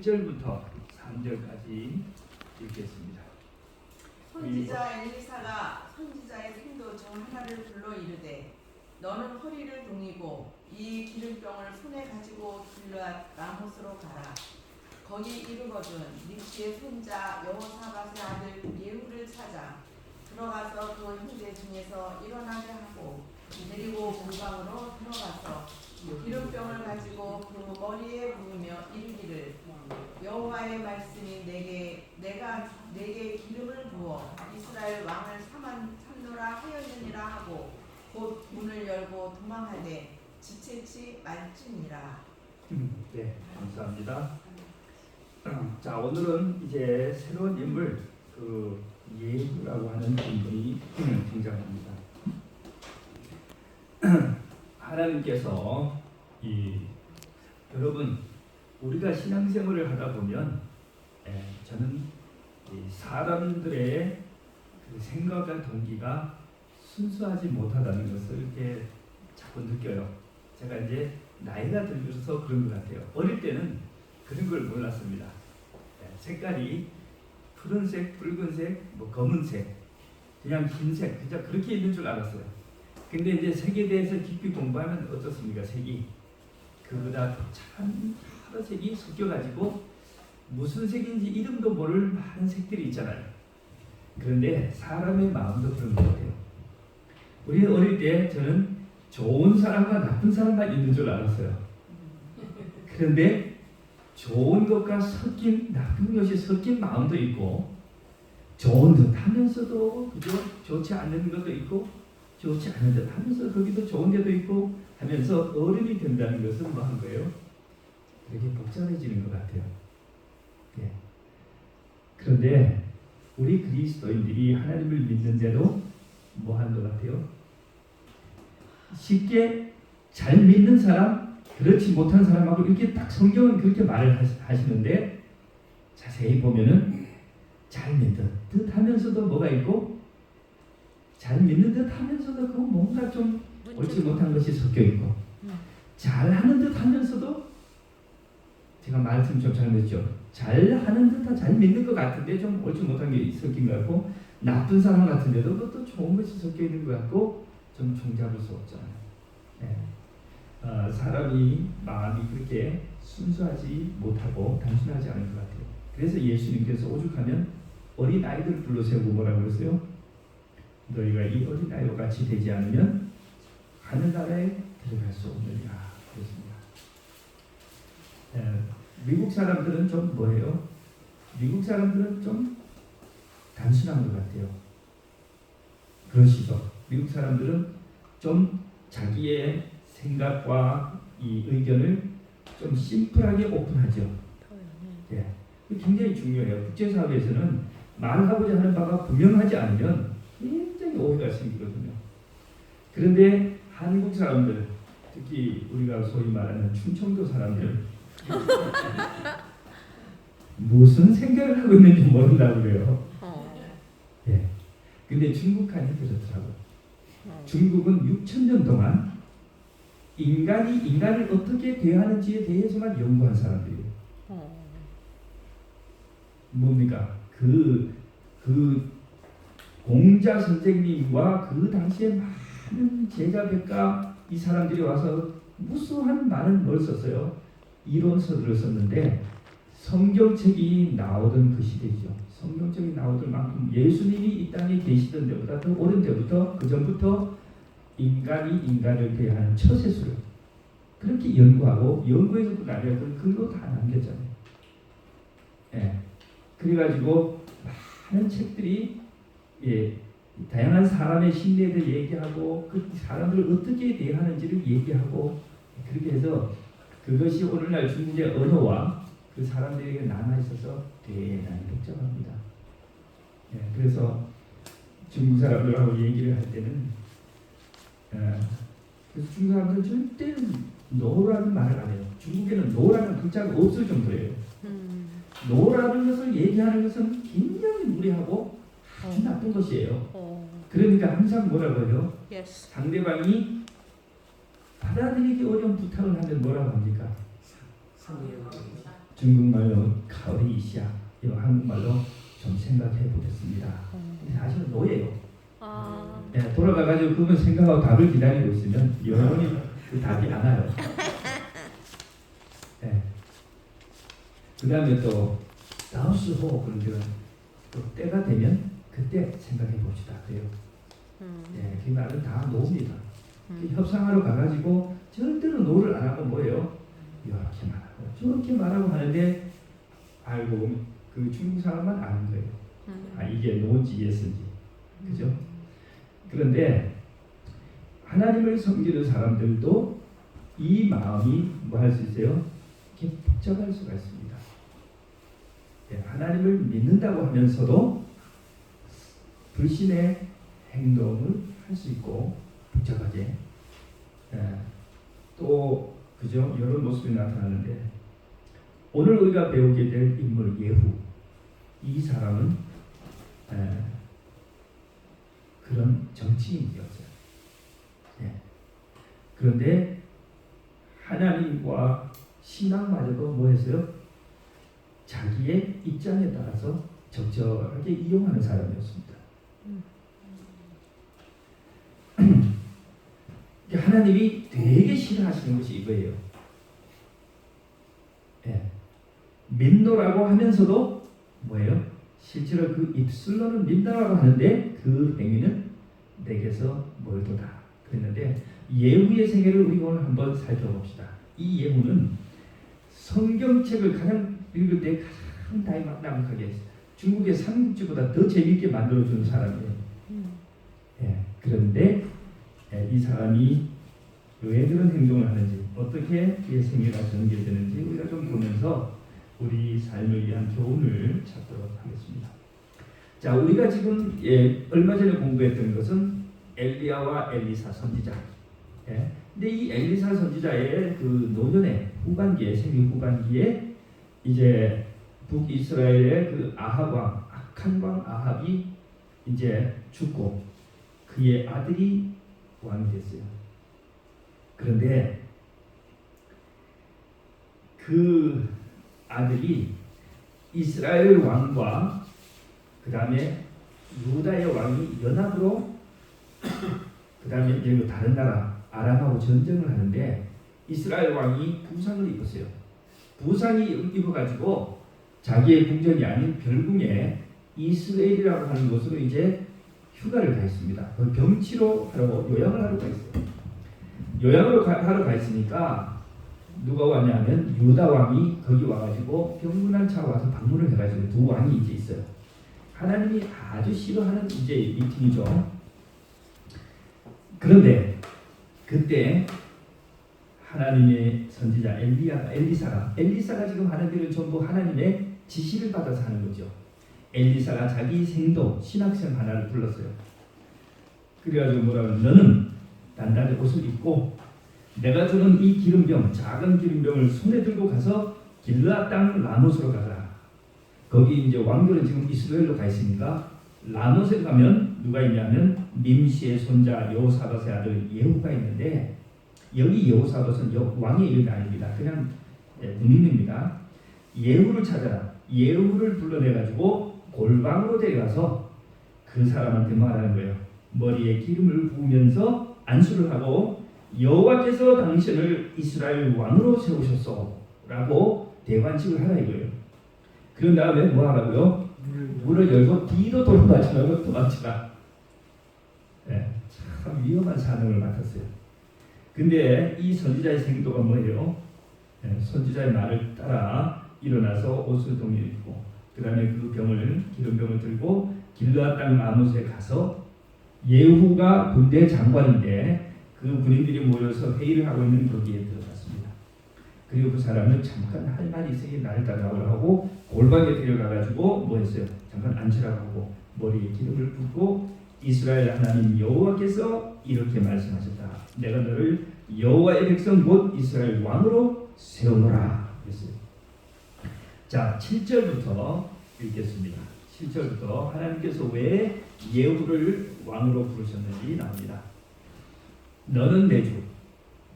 1절부터 3절까지 읽겠습니다. 선지자 엘리사가 선지자의 생도 중 하나를 불러 이르되 너는 허리를 동이고 이 기름병을 손에 가지고 길르앗 라못으로 가라. 거기 이르거든 닉시의 손자 여호사밧의 아들 예후를 찾아 들어가서 그 형제 중에서 일어나게 하고 데리고 본방으로 들어가서 기름병을 가지고 그 머리에 부으며 이르기를 여호와의 말씀이 내가 내게 기름을 부어 이스라엘 왕을 삼노라 하였느니라 하고 곧 문을 열고 도망하되 지체치 말지니라. 네, 감사합니다. 자, 오늘은 이제 새로운 인물 예후라고 하는 인물이 등장합니다. 하나님께서 여러분 우리가 신앙생활을 하다 보면 저는 사람들의 그 생각과 동기가 순수하지 못하다는 것을 이렇게 자꾸 느껴요. 제가 이제 나이가 들면서 그런 것 같아요. 어릴 때는 그런 걸 몰랐습니다. 색깔이 푸른색, 붉은색, 검은색, 그냥 흰색, 그냥 그렇게 있는 줄 알았어요. 근데 이제 색에 대해서 깊이 공부하면 어떻습니까? 색이 그보다 참 여러 색이 섞여가지고 무슨 색인지 이름도 모를 많은 색들이 있잖아요. 그런데 사람의 마음도 그런 것 같아요. 우리 어릴 때 저는 좋은 사람과 나쁜 사람만 있는 줄 알았어요. 그런데 좋은 것과 섞인 나쁜 것이 섞인 마음도 있고 좋은 듯 하면서도 그저 좋지 않은 것도 있고 좋지 않은 듯 하면서 거기도 좋은 데도 있고 하면서 어른이 된다는 것은 뭐 한 거예요? 되게 복잡해지는 것 같아요. 예. 그런데 우리 그리스도인들이 하나님을 믿는 대로 뭐 하는 것 같아요? 쉽게 잘 믿는 사람, 그렇지 못한 사람하고 이렇게 딱 성경은 그렇게 말을 하시는데 자세히 보면은 잘 믿는 듯 하면서도 뭐가 있고 잘 믿는 듯 하면서도 그 뭔가 좀 옳지 못한 것이 섞여 있고 잘하는 듯 하면서도 제가 말씀 좀 잘못했죠. 잘하는 듯 잘 믿는 것 같은데 좀 옳지 못한 게 섞인 것 같고 나쁜 사람 같은데도 또 좋은 것이 섞여 있는 것 같고 좀 종잡을 수 없잖아요. 네. 사람이 마음이 그렇게 순수하지 못하고 단순하지 않은 것 같아요. 그래서 예수님께서 오죽하면 어린아이들 불러세우고 뭐라고 그랬어요? 너희가 이 어린아이와 같이 되지 않으면 하늘나라에 들어갈 수 없느니라 그랬습니다. 미국 사람들은 좀 뭐예요? 미국 사람들은 좀 단순한 것 같아요. 그러시죠? 미국 사람들은 좀 자기의 생각과 이 의견을 좀 심플하게 오픈하죠. 예, 굉장히 중요해요. 국제사회에서는 말하고자 하는 바가 분명하지 않으면 굉장히 오해가 생기거든요. 그런데 한국 사람들, 특히 우리가 소위 말하는 충청도 사람들 무슨 생각을 하고 있는지 모른다고 그래요. 예. 근데 중국한이 그렇더라고요. 중국은 6,000년 동안 인간이 인간을 어떻게 대하는지에 대해서만 연구한 사람들이에요. 뭡니까? 그 공자 선생님과 그 당시에 많은 제자백과 이 사람들이 와서 무수한 많은 뭘 썼어요. 이론서들을 썼는데 성경책이 나오던 그 시대죠. 성경책이 나오던 만큼 예수님이 이 땅에 계시던 때보다 더 오랜 때부터 그 전부터 인간이 인간을 대하는 처세술을 그렇게 연구하고 연구해서 그 나중에 그거 다 남겼잖아요. 예. 그래가지고 많은 책들이 다양한 사람의 심리에 대해 얘기하고 그 사람들을 어떻게 대하는지를 얘기하고 그렇게 해서 그것이 오늘날 중국의 언어와 그 사람들에게 남아있어서 대단히 복잡합니다. 그래서 중국 사람들하고 얘기를 할 때는 그래서 중국 사람들은 절대 노라는 말을 안 해요. 중국에는 노라는 글자가 없을 정도예요. 노라는 것을 얘기하는 것은 굉장히 무례하고 아주 나쁜 것이에요. 그러니까 항상 뭐라고 해요? 상대방이 받아들이기 어려운 부탁을 하면 뭐라고 합니까? 중국말로 카오리이시아, 이거 한국말로 좀 생각해 보겠습니다. 사실은 노예요. 네, 돌아가가지고 그분 생각하고 답을 기다리고 있으면 영원히 그 답이 안 와요. 네. 그 다음에 또 다우스호 그런 또 때가 되면 그때 생각해 봅시다. 그래요. 예, 그 말은 다 노입니다. 협상하러 가가지고 절대로 노를 안 하고 뭐예요? 이렇게 말하고 저렇게 말하고 하는데 알고 그 중국 사람만 아는 거예요. 아 이게 노인지 예스인지, 그죠? 그런데 하나님을 섬기는 사람들도 이 마음이 뭐 할 수 있어요? 이렇게 복잡할 수가 있습니다. 예, 하나님을 믿는다고 하면서도 불신의 행동을 할 수 있고 복잡하게, 예, 또 그죠? 이런 모습이 나타나는데 오늘 우리가 배우게 될 인물 예후, 이 사람은 그런 정치인이었어요. 예. 그런데 하나님과 신앙마저도 뭐 했어요? 자기의 입장에 따라서 적절하게 이용하는 사람이었습니다. 하나님이 되게 싫어하시는 것이 이거예요. 예. 믿노라고 하면서도 뭐예요? 실제로 그 입술로는 믿노라고 하는데 그 행위는 내게서 멀도다 그랬는데, 예후의 생애를 우리 오늘 한번 살펴봅시다. 이 예후는 성경책을 가장 읽을 때 가장 다이나믹하게 중국의 삼국지보다 더 재미있게 만들어주는 사람이에요. 예. 그런데 이 사람이 왜 그런 행동을 하는지, 어떻게 그의 생애가 전개되는지 우리가 좀 보면서 우리 삶을 위한 교훈을 찾도록 하겠습니다. 자, 우리가 지금 얼마 전에 공부했던 것은 엘리야와 엘리사 선지자. 예. 근데 이 엘리사 선지자의 그 노년의 후반기에, 생애 후반기에 이제 북이스라엘의 그 아합 왕, 악한 왕 아합이 이제 죽고 그의 아들이 왕이 됐어요. 그런데 그 아들이 이스라엘 왕과 그 다음에 유다의 왕이 연합으로 그 다음에 이제 다른 나라 아람하고 전쟁을 하는데 이스라엘 왕이 부상을 입었어요. 부상이 입어가지고 자기의 궁전이 아닌 별궁에 이스라엘이라고 하는 곳으로 이제 휴가를 가 있습니다. 병치로 하러 요양을 하러 가 있어요. 요양을 하러 가 있으니까 누가 왔냐면 유다 왕이 거기 와가지고 병문안 차 와서 방문을 해가지고 두 왕이 이제 있어요. 하나님이 아주 싫어하는 이제 미팅이죠. 그런데 그때 하나님의 선지자 엘리사가 지금 하는 일을 전부 하나님의 지시를 받아서 하는 거죠. 엘리사가 자기 생도 신학생 하나를 불렀어요. 그래가지고 뭐라고, 너는 단단히 옷을 입고 내가 주는 이 기름병, 작은 기름병을 손에 들고 가서 길르앗 땅 라못으로 가라. 거기 이제 왕들은 지금 이스라엘로 가 있으니까 라못에 가면 누가 있냐면 nim시의 손자 여호사밧의 아들 예후가 있는데, 여기 여호사밧은 왕의 이름이 아닙니다. 그냥 군인입니다. 예후를 찾아라. 예후를 불러내가지고 골방으로 데려가서 그 사람한테 말하는 거예요. 머리에 기름을 부으면서 안수를 하고 여호와께서 당신을 이스라엘 왕으로 세우셨소라고 대관식을 하라 이거예요. 그런 다음에 뭐 하라고요? 문을 열고 뒤도 돌아가지 말고 도망치라. 네, 참 위험한 사명을 맡았어요. 근데 이 선지자의 생도가 뭐예요? 네, 선지자의 말을 따라 일어나서 옷을 동일입고 그 다음에 그 기름병을 들고 길르앗 땅 라못에 가서, 예후가 군대 장관인데 그 군인들이 모여서 회의를 하고 있는 거기에 들어갔습니다. 그리고 그 사람은 잠깐 할 말이 있으니 나를 따라오라 하고 골방에 데려가가지고 뭐 했어요? 잠깐 앉으라고 하고 머리에 기름을 붓고, 이스라엘 하나님 여호와께서 이렇게 말씀하셨다. 내가 너를 여호와의 백성 곧 이스라엘 왕으로 세우노라 했어요. 자, 7절부터 읽겠습니다. 7절부터 하나님께서 왜 예후를 왕으로 부르셨는지 나옵니다. 너는 내 주.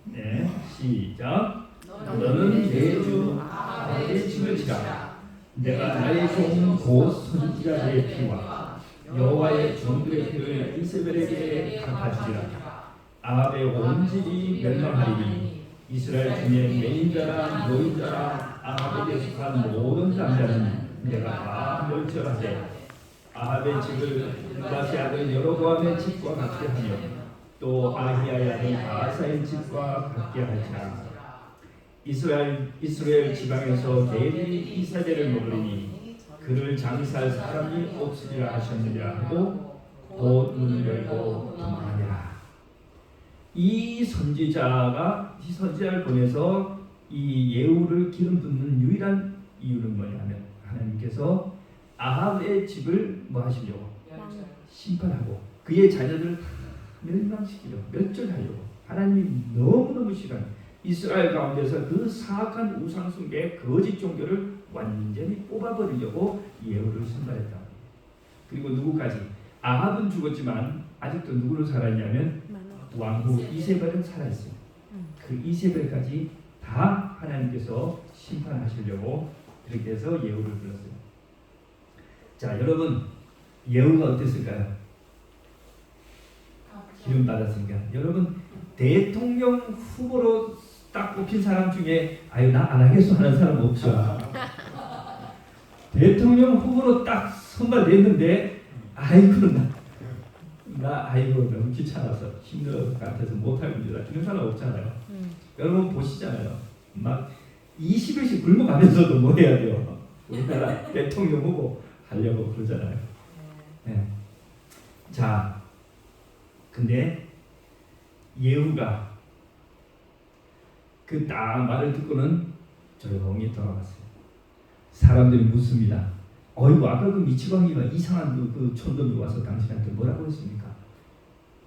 네, 시작. 너는 내 주 아합의 집을 치라. 내가 나의 종 곧 선지자의 피와 여호와의 종들의 피를 이세벨에게 갚아주리라. 아합의 온 집이 멸망하리니 이스라엘 중에 매인자나 노인자나 아합에게 속한 모든 남자는 내가 다 멸절하되 아합의 집을 다시 아들 여로보암의 집과 같게 하며 또 아히야의 아들 아사의 집과 같게 하자. 이스라엘 지방에서 대리 이사벨을 먹으리니 그를 장사할 사람이 없으리라 하셨느니라 하고 곧 문을 열고 도망하니라. 이 선지자를 보내서 이 예후를 기름 붓는 유일한 이유는 뭐냐면 하나님께서 아합의 집을 뭐 하시려고? 심판하고 그의 자녀들을 멸망시키려고, 멸절하려고. 하나님이 너무너무 싫어하는 이스라엘 가운데서 그 사악한 우상숭배 거짓 종교를 완전히 뽑아버리려고 예후를 선발했다. 그리고 누구까지? 아합은 죽었지만 아직도 누구를 살아있냐면 왕후 이세벨은 살아있어요. 그 이세벨까지 다 하나님께서 심판하시려고 그렇게 해서 예후를 불렀어요. 자, 여러분, 예후가 어땠을까요? 기름 받았으니까. 여러분, 대통령 후보로 딱 뽑힌 사람 중에 아유 나 안 하겠어 하는 사람 없죠. 대통령 후보로 딱 선발됐는데 아이고 나 아이고 너무 귀찮아서 힘들어서 같아서 못할 문제다 이런 사람 없잖아요. 여러분 보시잖아요. 막 20일씩 굶어가면서도 뭐 해야 돼요? 우리나라 대통령 후보 하려고 그러잖아요. 네. 자, 근데 예후가 그 딱 말을 듣고는 조용히 돌아갔어요. 사람들이 묻습니다. 어이구 아까 그 미치광이가 이상한 그 촌놈이 와서 당신한테 뭐라고 했습니까?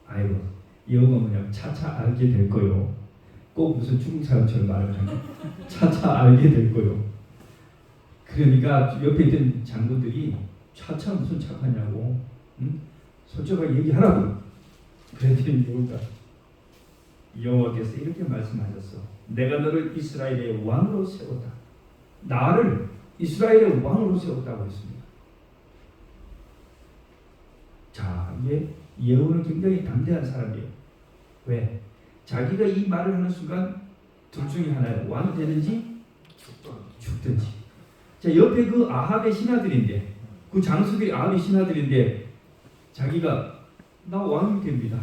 아이고 예후가 뭐냐면 차차 알게 될 거요. 꼭 무슨 중국 사람처럼 말을 하네. 차차 알게 될 거요. 그러니까 옆에 있던 장군들이 차차 무슨 착하냐고, 응? 솔직하게 얘기하라고. 그랬더니 여호와께서 이렇게 말씀하셨어. 내가 너를 이스라엘의 왕으로 세웠다. 나를 이스라엘의 왕으로 세웠다고 했습니다. 자, 이게 예후는 굉장히 담대한 사람이에요. 왜? 자기가 이 말을 하는 순간 둘 중에 하나예요. 왕이 되든지 죽든지. 자, 옆에 그 아합의 신하들인데, 그 장수들이 아합의 신하들인데 자기가 나 왕이 됩니다.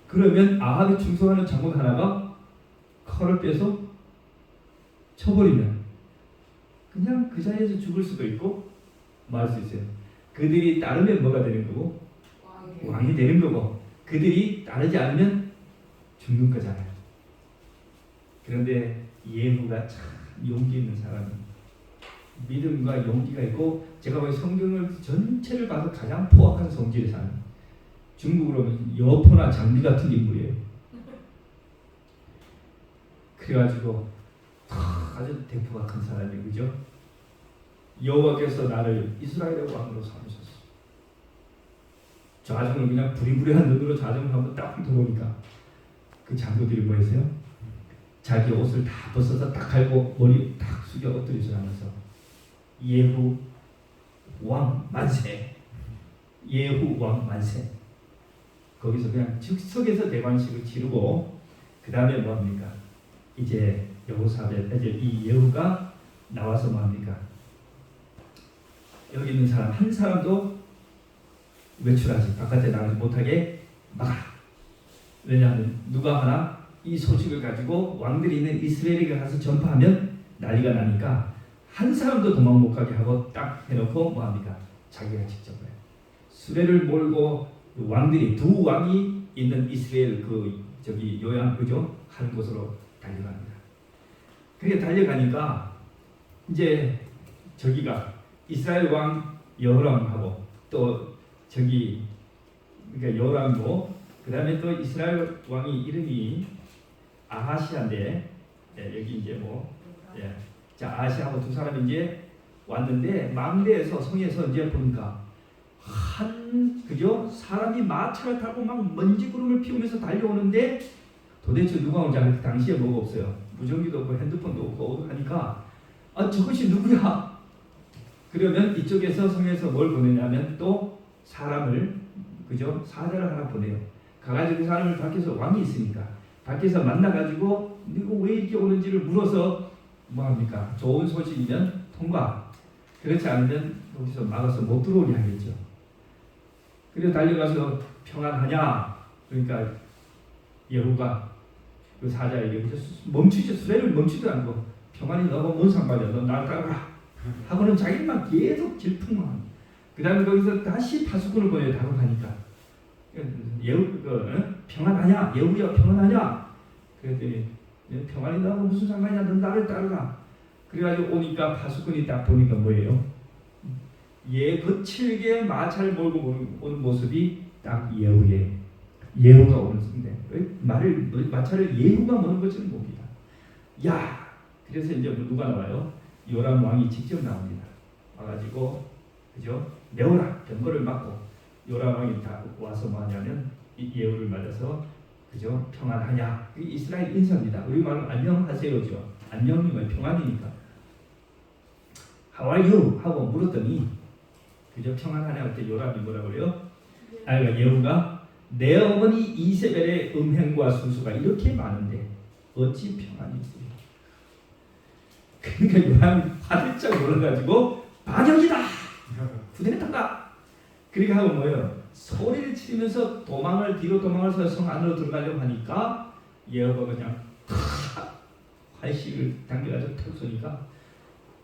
그러면 아합에 충성하는 장군 하나가 칼을 빼서 쳐버리면 그냥 그 자리에서 죽을 수도 있고 말 수 있어요. 그들이 따르면 뭐가 되는 거고? 왕이 되는 거고, 그들이 따르지 않으면 죽는 거잖아요. 그런데 예후가 참 용기 있는 사람이 믿음과 용기가 있고, 제가 볼 성경을 전체를 봐서 가장 포악한 성질의 사람, 중국으로 하면 여포나 장비 같은 인물이에요. 그래가지고 아주 대포가 큰 사람이, 그죠? 여호와께서 나를 이스라엘의 왕으로 삼으셨어. 좌중을 그냥 부리부리한 눈으로 좌중을 한번 딱 들어오니까 그 장군들이 뭐 했어요? 자기 옷을 다 벗어서 딱 갈고 머리 딱 숙여 엎드리지 않아서 예후 왕 만세, 예후 왕 만세. 거기서 그냥 즉석에서 대관식을 치르고, 그 다음에 뭐합니까? 이제 여호사벳, 이제 이 예후가 나와서 뭐합니까? 여기 있는 사람 한 사람도 외출하지, 바깥에 나가지 못하게 막아. 왜냐하면 누가 하나 이 소식을 가지고 왕들이 있는 이스라엘에 가서 전파하면 난리가 나니까 한 사람도 도망 못 가게 하고 딱 해놓고 뭐합니까? 자기가 직접 해요. 수레를 몰고 왕들이, 두 왕이 있는 이스라엘 그 저기 요양, 그죠? 하는 곳으로 달려갑니다. 그게 달려가니까 이제 저기가 이스라엘 왕 여호람하고 또 저기 그러니까 여호람도, 그 다음에 또 이스라엘 왕이 이름이 아하시아인데, 여기 이제 뭐, 자 아하시아하고 두 사람이 이제 왔는데, 망대에서 성에서 이제 보니까 그죠? 사람이 마차를 타고 막 먼지 구름을 피우면서 달려오는데 도대체 누가 온지 알 때 당시에 뭐가 없어요. 무전기도 없고 핸드폰도 없고 하니까 저것이 누구야? 그러면 이쪽에서 성에서 뭘 보내냐면 또 사람을, 그죠? 사자를 하나 보내요. 가가지고 그 사람을 밖에서, 왕이 있으니까 밖에서 만나가지고 이거 왜 이렇게 오는지를 물어서 뭐합니까? 좋은 소식이면 통과, 그렇지 않으면 거기서 막아서 못 들어오게 하겠죠. 그래서 달려가서 평안하냐? 그러니까 예후가 그 사자에게 멈추지, 수레를 멈추지 않고 평안이 너가 뭔 상관이야, 너 날 따라가 하고는 자기만 계속 질풍만. 그 다음에 거기서 다시 파수꾼을 보내요. 다급하니까. 예후, 평안하냐? 예후야 평안하냐? 그랬더니 평안이 나하고 무슨 상관이야, 넌 나를 따르라. 그래가지고 오니까 파수꾼이 딱 보니까 뭐예요? 거칠게 마차를 몰고 오는 모습이 딱 예후예요. 예후가 오는 순간 마차를 예후가 모는 것처럼 봅니다. 야, 그래서 이제 누가 나와요? 요람 왕이 직접 나옵니다. 와가지고, 그죠? 내오라, 병거를 맞고 요람 왕이 다 와서 뭐하냐면 예후를 맞아서, 그죠? 평안하냐? 이게 이스라엘 인사입니다. 우리 말로 안녕하세요죠. 안녕이면 평안이니까. How are you? 하고 물었더니, 그죠? 평안하냐 할 때 요람이 뭐라 그래요? 그러니까 예후가 내 어머니 이세벨의 음행과 수수가 이렇게 많은데 어찌 평안이 있어요? 그러니까 요람이 화들짝 놀라가지고 반역이다! 구대했단가! 그렇게 하고 뭐예요? 소리를 치면서 뒤로 도망을 서서 성 안으로 들어가려고 하니까 예후가 그냥 활식을 당겨가지고 턱 쏘니까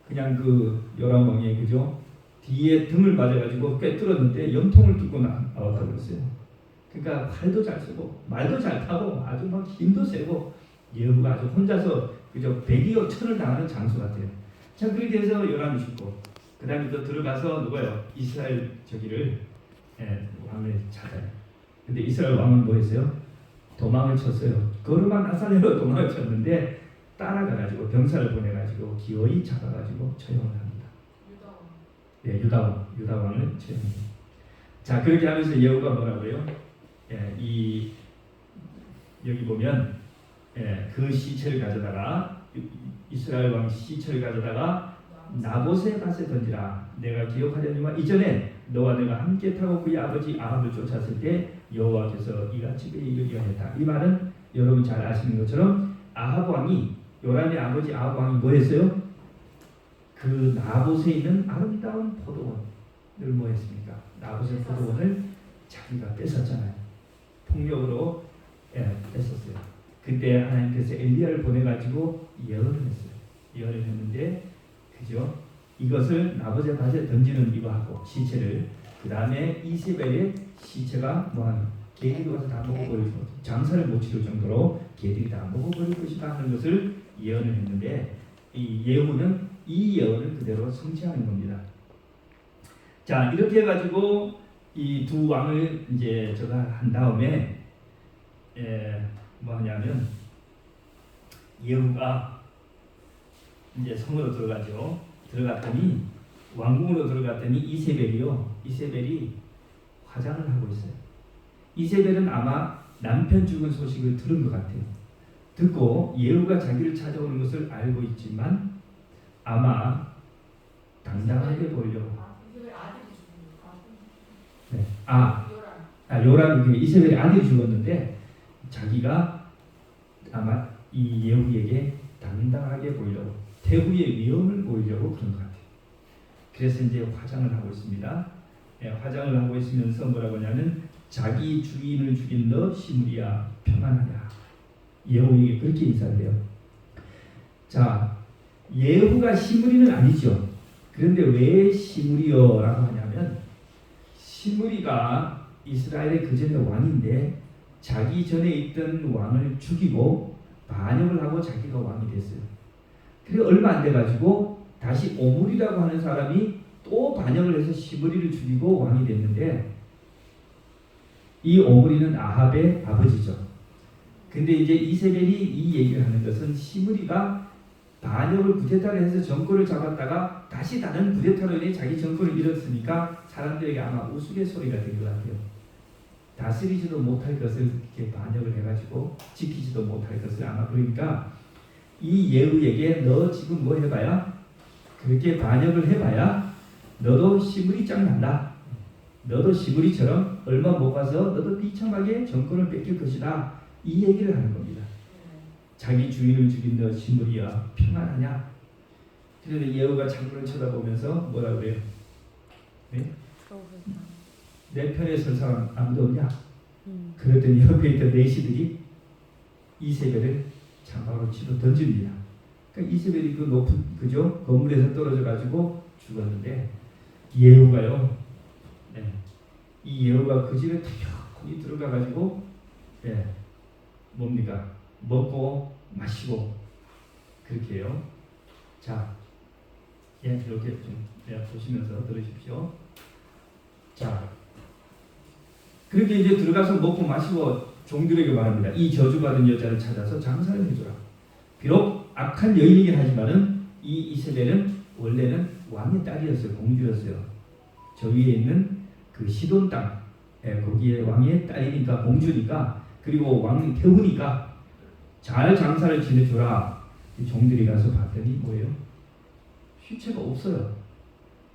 그냥 그 요람 왕의, 그죠? 뒤에 등을 맞아가지고 꿰뚫었는데 염통을 뚫고 나왔다고 그랬어요. 그러니까 활도 잘 쓰고 말도 잘 타고 아주 막 힘도 세고 예후가 아주 혼자서, 그죠? 100여 천을 당하는 장수 같아요. 자, 그렇게 해서 요람이 죽고, 그 다음에 또 들어가서 누가요? 이스라엘 저기를 왕을 찾아요. 근데 이스라엘 왕은 뭐 했어요? 도망을 쳤어요. 거룩한 나사렛으로 도망을 쳤는데 따라가가지고 병사를 보내가지고 기어이 잡아가지고 처형을 합니다. 유다 왕을 처형합니다. 자, 그렇게 하면서 예후가 뭐라고요? 여기 보면 그 시체를 가져다가, 이스라엘 왕 시체를 가져다가 나봇의 밭에 던지라. 내가 기억하려니와 이전에 너와 내가 함께 타고 그의 아버지 아합을 쫓았을 때 여호와께서 이같이 그에게 이르게 하였다. 이 말은 여러분 잘 아시는 것처럼 아합 왕이, 요람의 아버지 아합 왕이 뭐 했어요? 그 나봇에 있는 아름다운 포도원을 뭐 했습니까? 나봇의 포도원을 자기가 뺏었잖아요. 폭력으로 뺏었어요. 그때 하나님께서 엘리야를 보내가지고 예언을 했어요. 예언을 했는데, 그죠? 이것을 나봇의 밭에 던지는 이거 하고 시체를, 그 다음에 이세벨의 시체가 뭐하는, 개들이 와서 다 먹어버릴 것, 장사를 못 치를 정도로 개들이 다 먹어버릴 것이다 하는 것을 예언을 했는데, 이 예후는 이 예언을 그대로 성취하는 겁니다. 자, 이렇게 해가지고 이 두 왕을 이제 제가 한 다음에 뭐하냐면 예후가 이제 성으로 들어가죠. 들어갔더니 왕궁으로 들어갔더니 이세벨이 화장을 하고 있어요. 이세벨은 아마 남편 죽은 소식을 들은 것 같아요. 듣고 예후가 자기를 찾아오는 것을 알고 있지만 아마 당당하게 보이려고. 요람이 이세벨의 아들이 죽었는데 자기가 아마 이 예후에게 당당하게 보이려고, 태후의 위엄을 보이려고 그런 것 같아요. 그래서 이제 화장을 하고 있습니다. 화장을 하고 있으면서 뭐라고 하냐면 자기 주인을 죽인 너 시므리야 평안하냐. 예후에게 그렇게 인사를 해요. 자, 예후가 시므리는 아니죠. 그런데 왜 시므리여라고 하냐면 시므리가 이스라엘의 그 전에 왕인데 자기 전에 있던 왕을 죽이고 반역을 하고 자기가 왕이 됐어요. 그리고 얼마 안 돼가지고 다시 오므리라고 하는 사람이 또 반역을 해서 시므리를 죽이고 왕이 됐는데, 이 오므리는 아합의 아버지죠. 근데 이제 이세벨이 이 얘기를 하는 것은 시므리가 반역을 쿠데타를 해서 정권을 잡았다가 다시 다른 쿠데타로 인해 자기 정권을 잃었으니까 사람들에게 아마 우스갯소리가 된 것 같아요. 다스리지도 못할 것을 이렇게 반역을 해가지고 지키지도 못할 것을 아마, 그러니까 이 예후에게 너 지금 뭐 해봐야 그렇게 반역을 해봐야 너도 시무리짱 난다. 너도 시무리처럼 얼마 못 가서 너도 비참하게 정권을 뺏길 것이다. 이 얘기를 하는 겁니다. 자기 주인을 죽인 너 시무리야 평안하냐? 그런데 예후가 장군을 쳐다보면서 뭐라 그래요? 네? 내 편에 설 사람 아무도 없냐? 그랬더니 옆에 있던 내시들이 이세벨을 장막으로 치러 던집니다. 그러니까 이세벨이 그 높은 그죠 건물에서 떨어져 가지고 죽었는데 예후가요. 네. 이 예후가 그 집에 탁 들어가 가지고 네. 뭡니까? 먹고 마시고 그렇게 해요. 자, 예, 이렇게 좀 보시면서 들으십시오. 자, 그렇게 이제 들어가서 먹고 마시고 종들에게 말합니다. 이 저주받은 여자를 찾아서 장사를 해주라. 비록 악한 여인이긴 하지만은 이 이세벨은 원래는 왕의 딸이었어요. 공주였어요. 저 위에 있는 그 시돈 땅, 거기에 왕의 딸이니까 공주니까 그리고 왕이 태우니까 잘 장사를 지내줘라. 이 종들이 가서 봤더니 뭐예요? 시체가 없어요.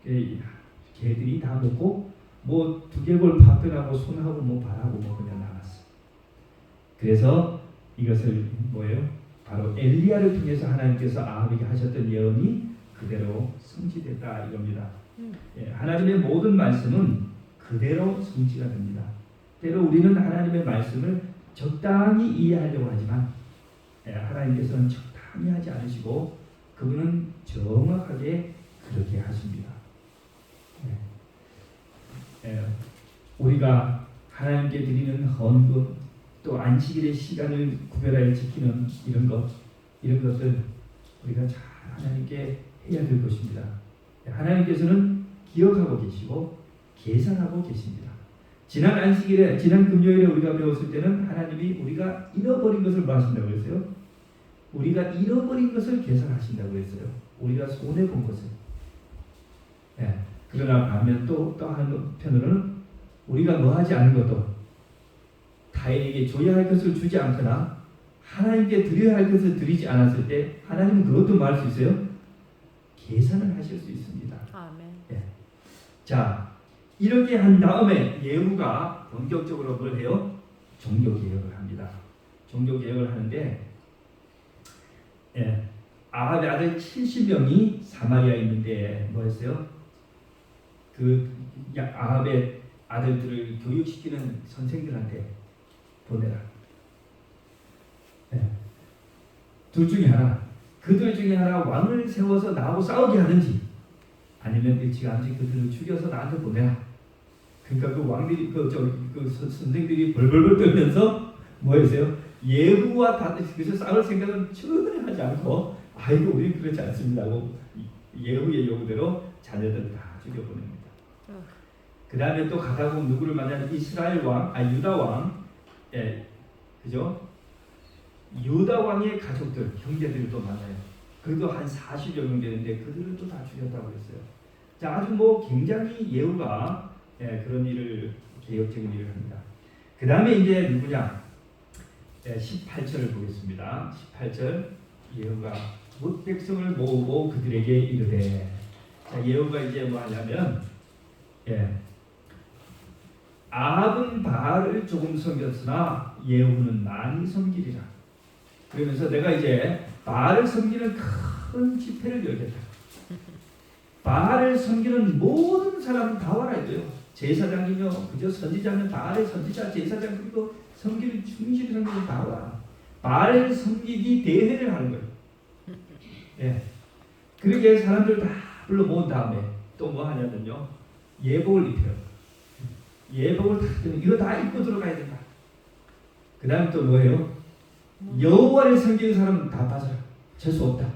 개들이 다 먹고 뭐 두개골 파편하고 손하고 뭐 발하고 뭐 그냥 나갔어. 그래서 이것을 뭐예요? 바로 엘리야를 통해서 하나님께서 아합에게 하셨던 예언이 그대로 성취됐다 이겁니다. 예, 하나님의 모든 말씀은 그대로 성취가 됩니다. 때로 우리는 하나님의 말씀을 적당히 이해하려고 하지만 하나님께서는 적당히 하지 않으시고 그분은 정확하게 그렇게 하십니다. 우리가 하나님께 드리는 헌금 또 안식일의 시간을 구별하여 지키는 이런 것들 우리가 잘 하나님께 해야 될 것입니다. 하나님께서는 기억하고 계시고 계산하고 계십니다. 지난 안식일에 지난 금요일에 우리가 배웠을 때는 하나님이 우리가 잃어버린 것을 뭐 하신다고 했어요? 우리가 잃어버린 것을 계산하신다고 했어요. 우리가 손해 본 것을. 그러나 반면 또 한편으로는 우리가 뭐 하지 않은 것도 타인에게 줘야 할 것을 주지 않거나 하나님께 드려야 할 것을 드리지 않았을 때 하나님은 그것도 뭐 할 수 있어요? 계산을 하실 수 있습니다. 아멘. 자, 이렇게 한 다음에 예후가 본격적으로 뭘 해요? 종교개혁을 합니다. 종교개혁을 하는데 아합의 아들 70명이 사마리아에 있는데 뭐 했어요? 그 아합의 아들들을 교육시키는 선생들한테 보내라. 둘 중에 하나. 그들 중에 하나 왕을 세워서 나하고 싸우게 하든지 아니면 일찌감치 그들을 죽여서 나한테 보내라. 그러니까 그 왕들이 그 선생들이 벌벌벌 떨면서 뭐 했어요? 예후와 그래서 싸울 생각은 전혀 하지 않고 아이고 우리 그렇지 않습니다 하고 예후의 요구대로 자녀들 다 죽여보냅니다. 그 다음에 또 가다 보면 누구를 만나면 이스라엘 왕, 유다 왕, 그죠? 유다 왕의 가족들, 형제들을 또 만나요. 그래도 한 40여 명 되는데 그들을 또 다 죽였다고 했어요. 자, 아주 뭐 굉장히 예후가 그런 일을 개혁적인 일을 합니다. 그 다음에 이제 누구냐? 18절을 보겠습니다. 18절 예후가 뭇 백성을 모으고 그들에게 이르되 자, 예후가 이제 뭐 하냐면 아합은 바알을 조금 섬겼으나 예후는 많이 섬기리라. 그러면서 내가 이제 바알을 섬기는 큰 집회를 열겠다. 바알을 섬기는 모든 사람 다 와라 이거요. 제사장이며 그저 선지자는 바알의 선지자 제사장 그리고 섬기는 충실히 섬기는 다 와. 바알 섬기기 대회를 하는 거예요. 그렇게 사람들 다 불러 모은 다음에 또 뭐 하냐면요. 예복을 입혀요. 예복을 다 이거 다 입고 들어가야 된다. 그 다음에 또 뭐예요? 여호와를 섬기는 사람은 다 빠져라. 재수 없다.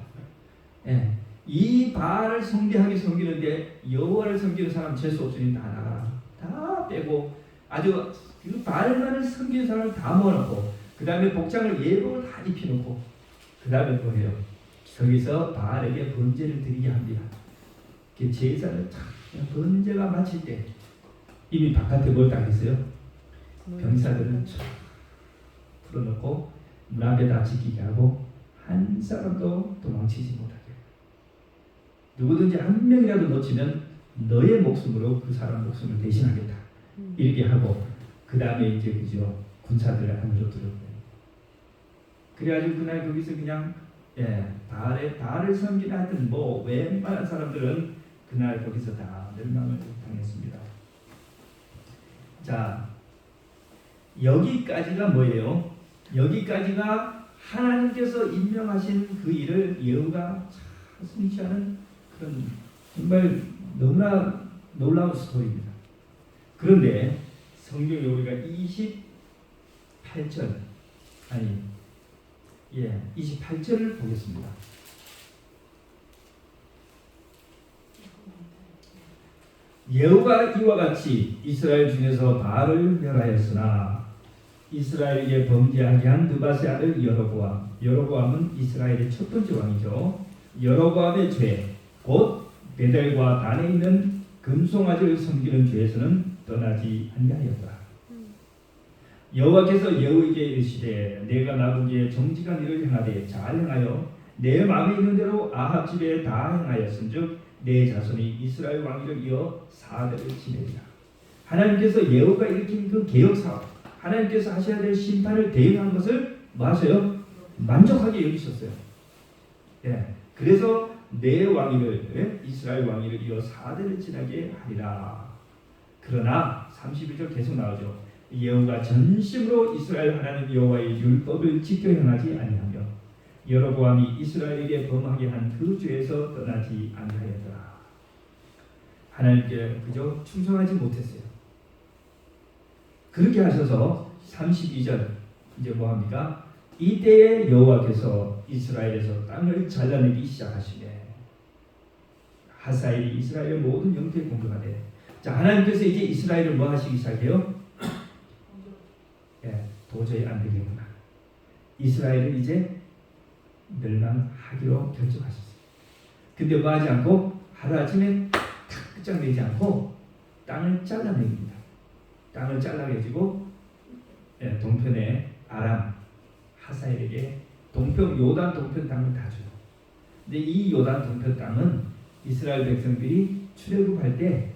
이 바알을 성대하게 섬기는데 여호와를 섬기는 사람 재수 없으니 다 나가라. 다 빼고 아주 그 바알만을 섬기는 사람을 다 모아놓고 그 다음에 복장을 예복을 다 입혀놓고 그 다음에 뭐해요? 거기서 바알에게 번제를 드리게 합니다. 그 제사를 번제가 마칠 때 이미 바깥에 뭘 당했어요? 병사들은 풀어놓고 문 앞에 다 지키게 하고 한 사람도 도망치지 못하게. 누구든지 한 명이라도 놓치면 너의 목숨으로 그 사람 목숨을 대신하겠다. 이렇게 하고 그 다음에 이제 그죠 군사들을 안으로 들어오고 그래가지고 그날 거기서 그냥 바알을 섬기나 하여튼 뭐 웬만한 사람들은 그날 거기서 다 멸망을 당했습니다. 자 여기까지가 뭐예요? 여기까지가 하나님께서 임명하신 그 일을 예후가 참 승리하는 그런 정말 너무나 놀라운 스토리입니다. 그런데 성경에 우리가 28절을 보겠습니다. 예후가 이와 같이 이스라엘 중에서 바알을 멸하였으나 이스라엘에게 범죄하게 한 느밧의 아들 여로보암은 이스라엘의 첫 번째 왕이죠. 여로보암의 죄, 곧 베델과 단에 있는 금송아지를 섬기는 죄에서는 떠나지 아니하였다. 여호와께서 예후에게 이르시되 내가 나보기에 정직한 일을 행하되 잘 행하여 내 마음에 있는 대로 아합 집에 다 행하였은즉 내 자손이 이스라엘 왕위를 이어 4대를 지내리라. 하나님께서 예후가 일으킨 그 개혁 사업, 하나님께서 하셔야 될 심판을 대응한 것을 뭐 하세요? 만족하게 여기셨어요. 그래서 내 왕위를 이스라엘 왕위를 이어 4대를 지나게 하리라. 그러나 31절 계속 나오죠. 예후가 전심으로 이스라엘 하나님 여호와의 율법을 지켜 행하지 아니하며 여로보암이 이스라엘에게 범하게 한 그 죄에서 떠나지 아니하였더라. 하나님께 그저 충성하지 못했어요. 그렇게 하셔서 32절 이제 뭐합니까? 이때에 여호와께서 이스라엘에서 땅을 잘라내기 시작하시네. 하사엘이 이스라엘의 모든 영토에 공격하되 자 하나님께서 이제 이스라엘을 뭐 하시기 시작해요? 도저히 안 되겠구나. 이스라엘을 이제 멸망하기로 결정하셨어요. 근데 뭐 하지 않고 하루아침에 탁 끝장내지 않고 땅을 잘라냅니다. 땅을 잘라내지고 동편의 아람 하사엘에게 요단 동편 땅을 다 줘요. 근데 이 요단 동편 땅은 이스라엘 백성들이 출애굽할 때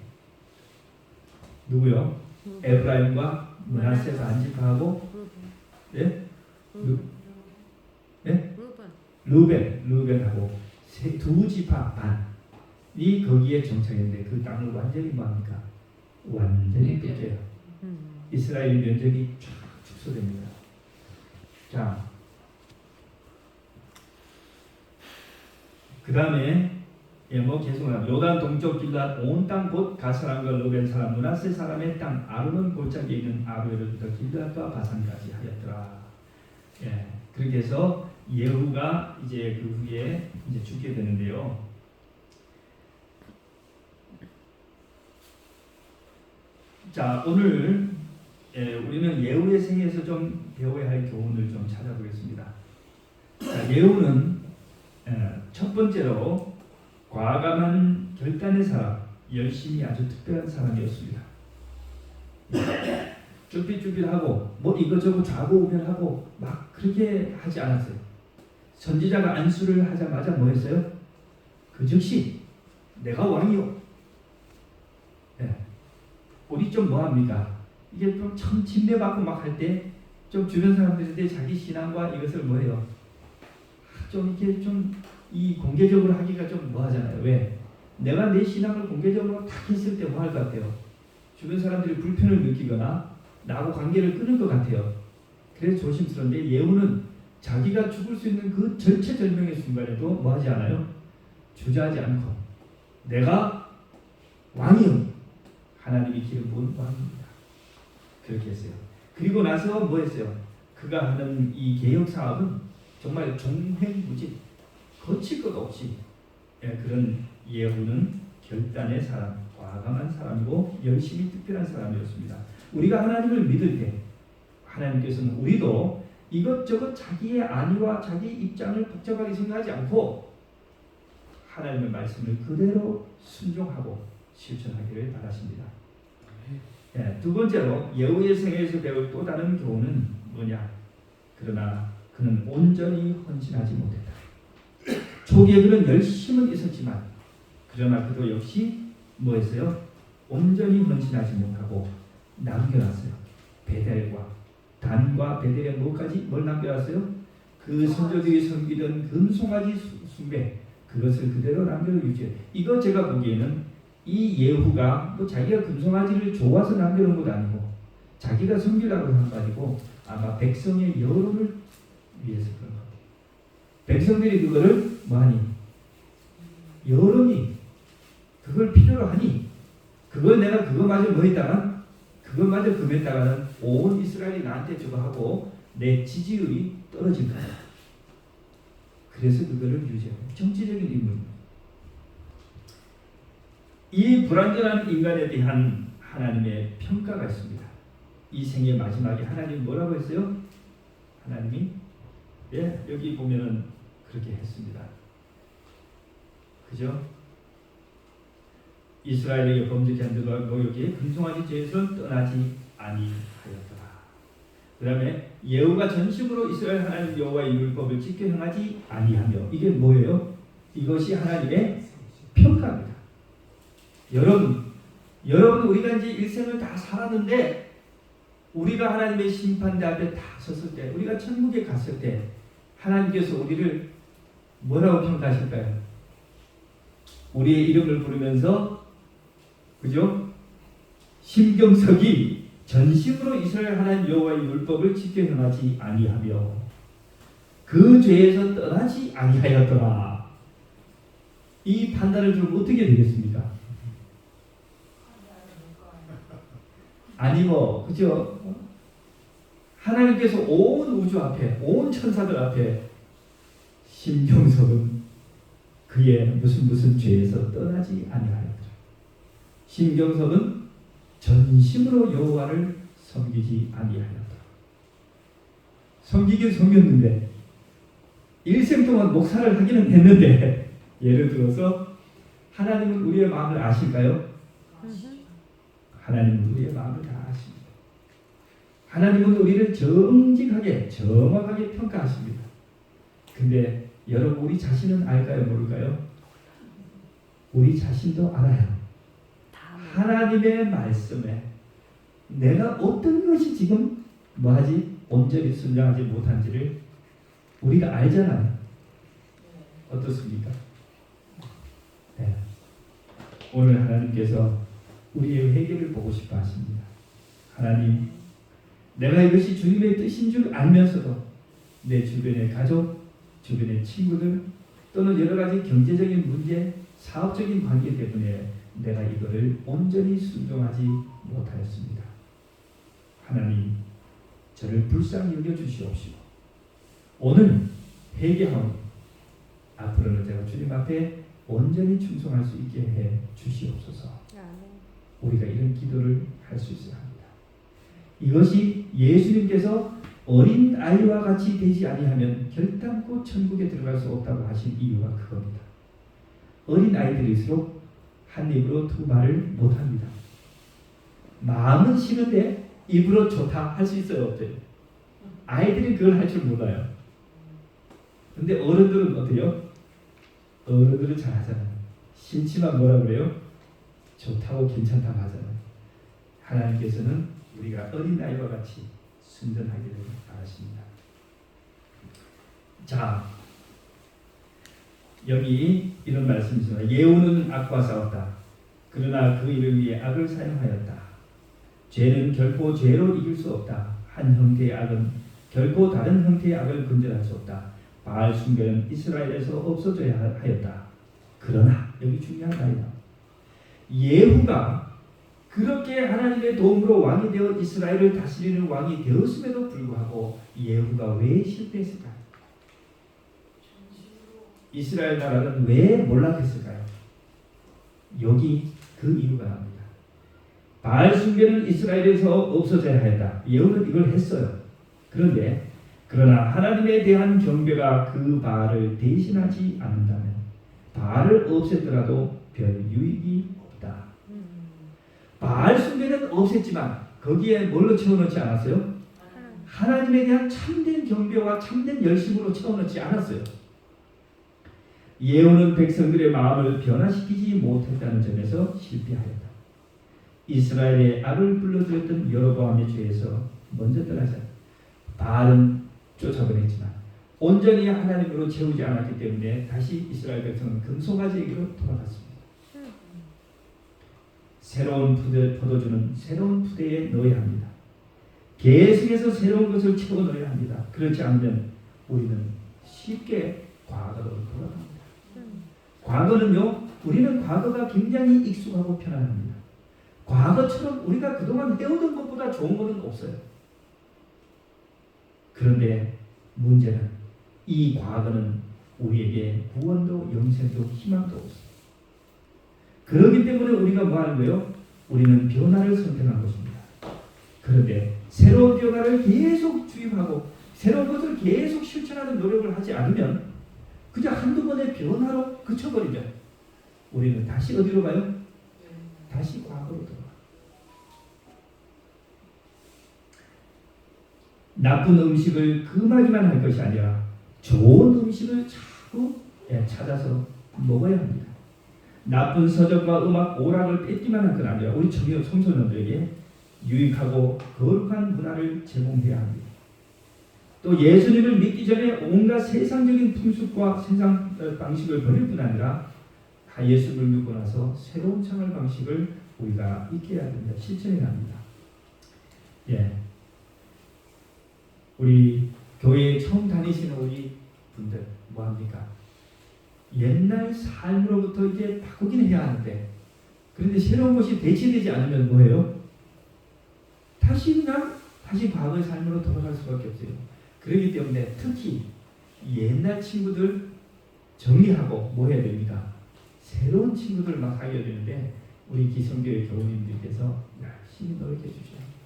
누구요? 에브라임과 므낫세가 한 지파하고 루벤하고 두 지파 반이 거기에 정착했는데 그 땅을 완전히 뭐합니까? 완전히 뺏겨요. 이스라엘 면적이 쫙 축소됩니다. 자, 그 다음에 계속 요단 동쪽 길랏 온 땅 곧 가스람과 루벤 사람 므낫세 사람의 땅 아르논 골짜기에 있는 아로에로부터 길랏과 바산까지 하였더라. 그렇게 해서 예후가 이제 그 후에 이제 죽게 되는데요. 자 오늘 우리는 예후의 생애에서 좀 배워야 할 교훈을 좀 찾아보겠습니다. 자, 예후는 첫 번째로 과감한 결단의 사람, 열심히 아주 특별한 사람이었습니다. 쭈삣쭈삣하고 뭐 이거저거 좌고우면하고 막 그렇게 하지 않았어요. 선지자가 안수를 하자마자 뭐 했어요? 그 즉시 내가 왕이요. 우리 좀 뭐합니까? 이게 좀 참 침례받고 막 할 때 좀 주변 사람들한테 자기 신앙과 이것을 뭐해요? 좀 이렇게 좀 이 공개적으로 하기가 좀 뭐하잖아요. 왜? 내가 내 신앙을 공개적으로 탁 했을 때 뭐 할 것 같아요? 주변 사람들이 불편을 느끼거나 나하고 관계를 끊을 것 같아요. 그래서 조심스러운데 예후는 자기가 죽을 수 있는 그 절체절명의 순간에도 뭐 하지 않아요? 주저하지 않고 내가 왕이요. 하나님이 기름 부은 왕입니다. 그렇게 했어요. 그리고 나서 뭐 했어요? 그가 하는 이 개혁 사업은 정말 종횡무진, 거칠 것 없이 그런 예후는 결단의 사람, 과감한 사람이고 열심히 특별한 사람이었습니다. 우리가 하나님을 믿을 때 하나님께서는 우리도 이것저것 자기의 안위와 자기 입장을 복잡하게 생각하지 않고 하나님의 말씀을 그대로 순종하고 실천하기를 바라십니다. 두 번째로 예후의 생애에서 배울 또 다른 교훈은 뭐냐? 그러나 그는 온전히 헌신하지 못했다. 초기에 그는 열심은 있었지만 그러나 그도 역시 뭐 했어요? 온전히 헌신하지 못하고 남겨놨어요. 베델과 단과 베델에 뭐까지 뭘 남겨놨어요? 그 선조들이 섬기던 금송아지 숭배 그것을 그대로 남겨 유지해. 이거 제가 보기에는 이 예후가 뭐 자기가 금송아지를 좋아서 남겨놓은 것도 아니고 자기가 섬기려고 한 거 아니고 아마 백성의 여론을 위해서 그런 거. 백성들이 그거를 뭐하니? 여론이 그걸 필요로 하니 그걸 내가 그거마저 뭐 했다가 그것마저 금했다가는 온 이스라엘이 나한테 저거 하고 내 지지율이 떨어진다. 그래서 그거를 유지하고 정치적인 인물입니다. 이 불완전한 인간에 대한 하나님의 평가가 있습니다. 이 생의 마지막에 하나님 뭐라고 했어요? 하나님이 여기 보면은 그렇게 했습니다. 그죠? 이스라엘에게 범죄케 한 자가 모욕해 금송아지 죄에서 떠나지 아니하였더라. 그 다음에 예후가 전심으로 이스라엘 하나님 여호와의 율법을 지켜 행하지 아니하며 이게 뭐예요? 이것이 하나님의 평가입니다. 여러분 우리가 이제 일생을 다 살았는데 우리가 하나님의 심판대 앞에 다 섰을 때 우리가 천국에 갔을 때 하나님께서 우리를 뭐라고 평가하실까요? 우리의 이름을 부르면서 그죠? 심경석이 전심으로 이스라엘 하나님 여호와의 율법을 지켜 행하지 아니하며 그 죄에서 떠나지 아니하였더라. 이 판단을 좀 어떻게 되겠습니까? 아니 뭐 그죠? 하나님께서 온 우주 앞에 온 천사들 앞에 심경석은 그의 무슨 죄에서 떠나지 아니하였더라. 심경석은 전심으로 여호와를 섬기지 아니하였더라. 섬기긴 섬겼는데 일생 동안 목사를 하기는 했는데 예를 들어서 하나님은 우리의 마음을 아실까요? 하나님은 우리의 마음을 다 아십니다. 하나님은 우리를 정직하게 정확하게 평가하십니다. 근데 여러분 우리 자신은 알까요? 모를까요? 우리 자신도 알아요. 하나님의 말씀에 내가 어떤 것이 지금 뭐하지? 온전히 순종하지 못한지를 우리가 알잖아요. 어떻습니까? 네. 오늘 하나님께서 우리의 회개를 보고 싶어 하십니다. 하나님, 내가 이것이 주님의 뜻인 줄 알면서도 내 주변의 가족, 주변의 친구들 또는 여러 가지 경제적인 문제, 사업적인 관계 때문에 내가 이거를 온전히 순종하지 못하였습니다. 하나님, 저를 불쌍히 여겨주시옵시고 오늘 회개하오니 앞으로는 제가 주님 앞에 온전히 충성할 수 있게 해 주시옵소서. 우리가 이런 기도를 할 수 있어야 합니다. 이것이 예수님께서 어린 아이와 같이 되지 아니하면 결단코 천국에 들어갈 수 없다고 하신 이유가 그겁니다. 어린 아이들일수록 한 입으로 두 말을 못합니다. 마음은 싫은데 입으로 좋다 할 수 있어요? 없어요? 아이들이 그걸 할 줄 몰라요. 근데 어른들은 어때요? 어른들은 잘 하잖아요. 싫지만 뭐라 그래요? 좋다고 괜찮다고 하잖아요. 하나님께서는 우리가 어린아이와 같이 순전하기를 바라십니다. 자, 여기 이런 말씀이 있습니다. 예후는 악과 싸웠다. 그러나 그 일을 위해 악을 사용하였다. 죄는 결코 죄로 이길 수 없다. 한 형태의 악은 결코 다른 형태의 악을 근절할 수 없다. 바알 숭배는 이스라엘에서 없어져야 하였다. 그러나 여기 중요한 말이다. 예후가 그렇게 하나님의 도움으로 왕이 되어 이스라엘을 다스리는 왕이 되었음에도 불구하고 예후가 왜 실패했을까요? 이스라엘 나라는 왜 몰락했을까요? 여기 그 이유가 나옵니다. 바알 숭배는 이스라엘에서 없어져야 했다. 예후는 이걸 했어요. 그러나 하나님에 대한 경배가 그 바알을 대신하지 않는다면 바알을 없앴더라도 별 유익이 없다. 바알 숭배는 없앴지만 거기에 뭘로 채워넣지 않았어요? 하나님에 대한 참된 경배와 참된 열심으로 채워넣지 않았어요. 예언은 백성들의 마음을 변화시키지 못했다는 점에서 실패하였다. 이스라엘의 악을 불러들였던 여로보암의 죄에서 먼저 떠나자 바알은 쫓아보냈지만 온전히 하나님으로 채우지 않았기 때문에 다시 이스라엘 백성은 금송아지에게로 돌아갔습니다. 새로운 포도주는 새로운 푸대에 넣어야 합니다. 계속해서 새로운 것을 채워 넣어야 합니다. 그렇지 않으면 우리는 쉽게 과거로 돌아갑니다. 과거는요, 우리는 과거가 굉장히 익숙하고 편안합니다. 과거처럼 우리가 그동안 해오던 것보다 좋은 것은 없어요. 그런데 문제는 이 과거는 우리에게 구원도 영생도 희망도 없습니다. 그렇기 때문에 우리가 뭐 하는 거예요? 우리는 변화를 선택한 것입니다. 그런데 새로운 변화를 계속 주입하고 새로운 것을 계속 실천하는 노력을 하지 않으면 그저 한두 번의 변화로 그쳐버리면 우리는 다시 어디로 가요? 다시 과거로 돌아가요. 나쁜 음식을 금하기만 할 것이 아니라 좋은 음식을 자꾸 찾아서 먹어야 합니다. 나쁜 서적과 음악, 오락을 뺏기만 할 건 아니라 우리 청소년들에게 유익하고 거룩한 문화를 제공해야 합니다. 또 예수님을 믿기 전에 온갖 세상적인 풍습과 세상 방식을 버릴 뿐 아니라 예수를 믿고 나서 새로운 생활 방식을 우리가 익혀야 합니다. 실천해야 합니다. 우리 교회에 처음 다니시는 우리 분들 뭐 합니까? 옛날 삶으로부터 이제 바꾸긴 해야 하는데 그런데 새로운 것이 대체되지 않으면 뭐예요? 다시 과거의 삶으로 돌아갈 수밖에 없어요. 그렇기 때문에 특히 옛날 친구들 정리하고 뭐 해야 됩니까? 새로운 친구들 막 사귀어야 되는데 우리 기성교회 교우님들께서 열심히 노력해 주셔야 합니다.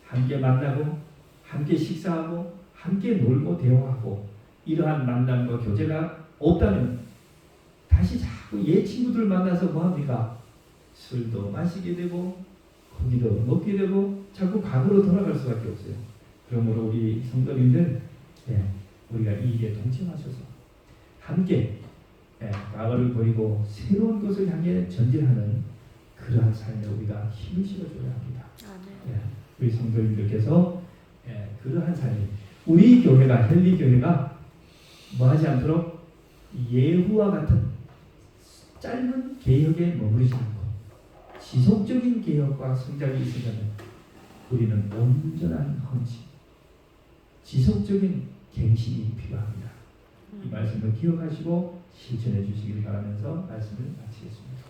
함께 만나고 함께 식사하고 함께 놀고 대화하고 이러한 만남과 교제가 없다면 다시 자꾸 옛 친구들 만나서 뭐합니까? 술도 마시게 되고 고기도 먹게 되고 자꾸 과거로 돌아갈 수밖에 없어요. 그러므로 우리 성도님들 우리가 이 일에 동참하셔서 함께 과거를 버리고 새로운 것을 향해 전진하는 그러한 삶에 우리가 힘을 실어줘야 합니다. 우리 성도님들께서 그러한 삶이 우리 교회가 헨리 교회가 뭐하지 않도록 예후와 같은 짧은 개혁에 머무르지 않고 지속적인 개혁과 성장이 있으려면 우리는 온전한 헌신, 지속적인 갱신이 필요합니다. 이 말씀을 기억하시고 실천해 주시길 바라면서 말씀을 마치겠습니다.